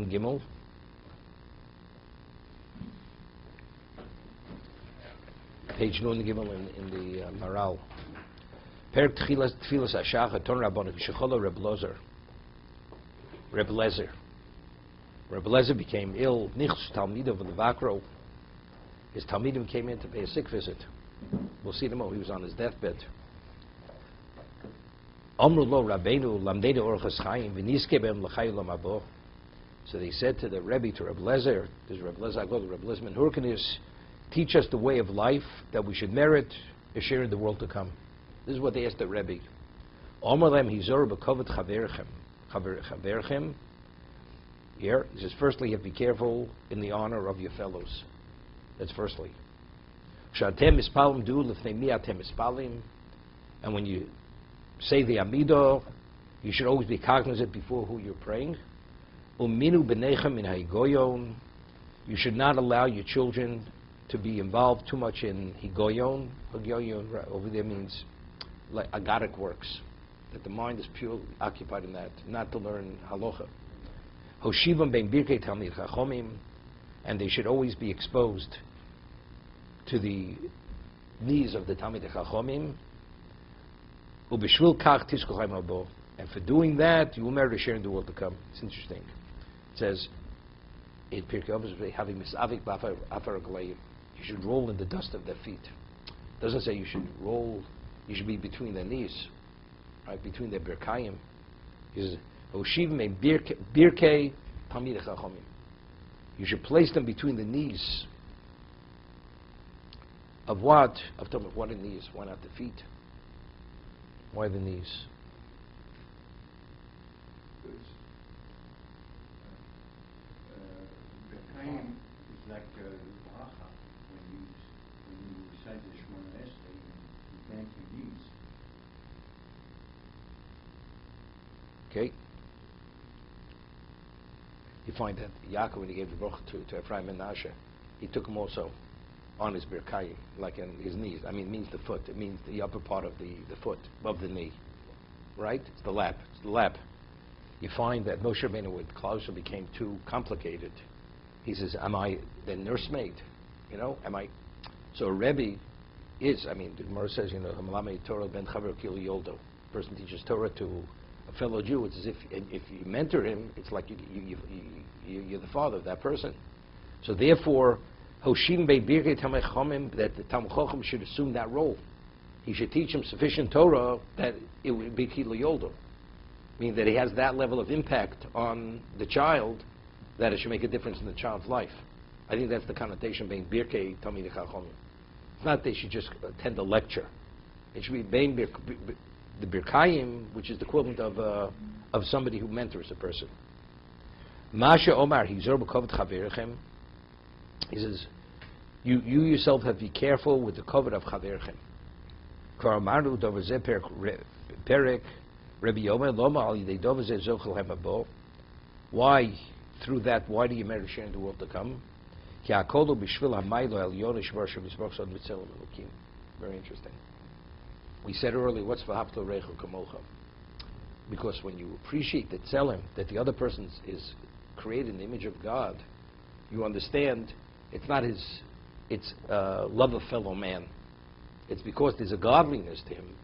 Gimel. Page Nun Gimel in the Maharal. Perek Tfilas Ashachar Ton Rabbanu K'Shecholo Reb Lezer. Reb Lezer became ill. Nichus Talmid of the Vakro. His Talmidim came in to pay a sick visit. We'll see tomorrow. He was on his deathbed. Amru lo Rabbeinu Lamdeinu Orchos Chaim V'Niske B'Hem L'Chayu L'Mabo. So they said to the Rebbe, to Reb Lezer, this Reb Lezer, I go to Reb Lezer Ben Hurkanis, teach us the way of life that we should merit a share in the world to come. This is what they asked the Rebbe. Amar lem hizor b'kovod chaverchem. Here, he says, firstly, you have to be careful in the honor of your fellows. That's firstly. Shatem mispalim du lefnei mi atem mispalim. And when you say the Amidah, you should always be cognizant before who you're praying. Uminu b'nechem in higoyon. You should not allow your children to be involved too much in higoyon. Higoyon over there means like agadic works, that the mind is purely occupied in that, not to learn halacha. Hoshivam ben birkei talmid chachomim, and they should always be exposed to the knees of the talmid chachomim. Ubishvil kach tiskochaim abo, and for doing that, you will merit a share in the world to come. It's interesting. It says in Pirkei Avos, having misavik b'afar gleim, you should roll in the dust of their feet. It doesn't say you should roll. You should be between their knees, right, between their birkayim. He says, "Oshiv birkei talmidei chachomim." You should place them between the knees of what? Of what are the knees? Why not the feet? Why the knees? Birkayim is like bracha. When you recite the Shemona Esrei, you thank your knees. Okay. You find that Yaakov, when he gave the bracha to Ephraim and Menashe, he took him also on his birkayim, like in his knees. I mean, it means the foot. It means the upper part of the foot, above the knee. Right? It's the lap. It's the lap. You find that Moshe Rabbeinu, with Klausel, became too complicated. He says, am I the nursemaid? You know, am I? So a Rebbe is, I mean, the Gemara says, you know, Hamalamed Torah ben Chaver Kili Yoldo. Person teaches Torah to a fellow Jew. It's as if you mentor him, it's like you're the father of that person. So therefore, Hoshim Bei Birkei Talmidei Chachomim, that the Talmid Chacham should assume that role. He should teach him sufficient Torah that it would be Kili Yoldo. Meaning that he has that level of impact on the child that it should make a difference in the child's life. I think that's the connotation being Birkei Talmidei Chachomim. It's not they should just attend a lecture. It should be being the Birkayim, which is the equivalent of somebody who mentors a person. Masha Omar Hizor b'kovod chaverchem. He says, you yourself have to be careful with the covet of chaverchem. Kvar amaru dover zeh perek Rabbi Yomer loma al yidei dover zeh zochel hem abo. Why, through that, why do you merit a share in the world to come? Ki hakolu b'shvil hamaylo el yonish varshav yisbach sod mitzelim elokim. Very interesting. We said earlier, what's v'hapto reichu kamocha? Because when you appreciate the tzelim, that the other person is created in the image of God, you understand it's not it's love of fellow man. It's because there's a godliness to him,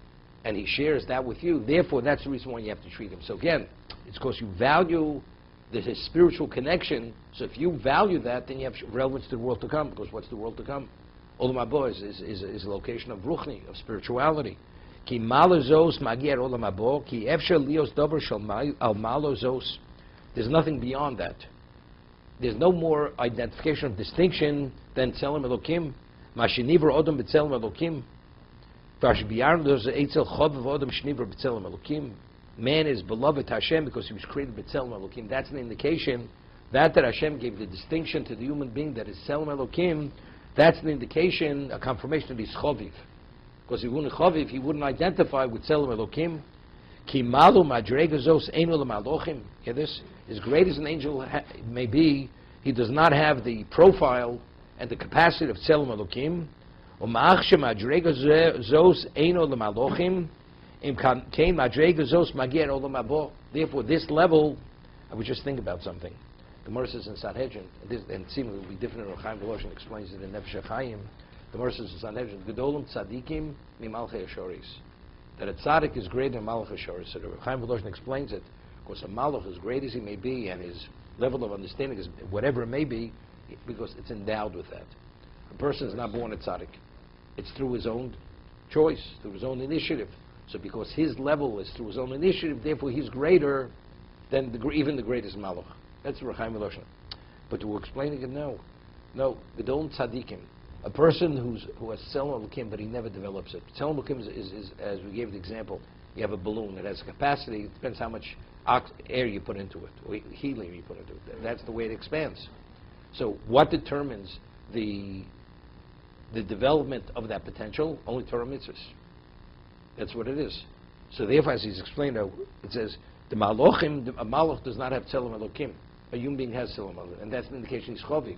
and he shares that with you. Therefore, that's the reason why you have to treat him. So again, it's because you value his spiritual connection. So if you value that, then you have relevance to the world to come. Because what's the world to come? Olam habo is a location of ruchni, of spirituality. Ki malozos magier olam habo, ki efshel lios dober shel al malozos. There's nothing beyond that. There's no more identification of distinction than tzelem elokim. Mashiniver odom b'tzelem elokim. Man is beloved to Hashem because he was created b'tzelem elokim. That's an indication that Hashem gave the distinction to the human being that is tzelem elokim. That's an indication, a confirmation that he's choviv. Because if he wouldn't choviv, he wouldn't identify with tzelem elokim. Ki malu madregazos einu l'malochim. Hear this? As great as an angel may be, he does not have the profile and the capacity of tzelem elokim. U'ma'achshe madregazos einu l'malochim. Im kain madregazos magier olam habo. Therefore, this level, I would just think about something. Gemara says in Sanhedrin, and seemingly will be different in Chaim Voloshin explains it in Nefesh HaChaim. The Gemara says in Sanhedrin, Gedolim tzadikim mimalchei ashoris. That a tzaddik is greater than malach ashoris. So the Chaim Voloshin explains it, because a malach, as great as he may be, and his level of understanding is whatever it may be, because it's endowed with that. A person is not born a tzaddik. It's through his own choice, through his own initiative. So because his level is through his own initiative, therefore he's greater than even the greatest malach. That's the Rechaim Eloshim. But we're explaining it now. No, Gedol Tzadikim. A person who has Tzelem Elokim, but he never develops it. Tzelem Elokim is, as we gave the example, you have a balloon. It has a capacity. It depends how much air you put into it, or helium you put into it. That's the way it expands. So what determines the development of that potential? Only Torah mitzvahs. That's what it is. So therefore, as he's explained, it says, the Malochim, a Malach does not have Tzelem Elokim. A human being has Tzelem Elokim, and that's an indication he's Choviv.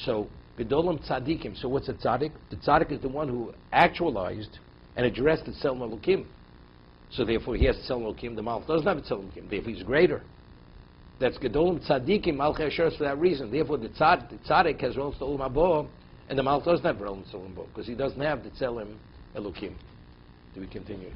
So, Gedolim Tzadikim. So what's a Tzadik? The Tzadik is the one who actualized and addressed the Tzelem Elokim. So therefore, he has Tzelem Elokim. The Malach doesn't have a Tzelem Elokim. Therefore, he's greater. That's Gedolim Tzadikim, Malchei Asheres for that reason. Therefore, the Tzadik has Rolim Tzelem Haba, and the Malach doesn't have Rolim Tzelem Haba, because he doesn't have the Tzelem Elokim. Do we continue?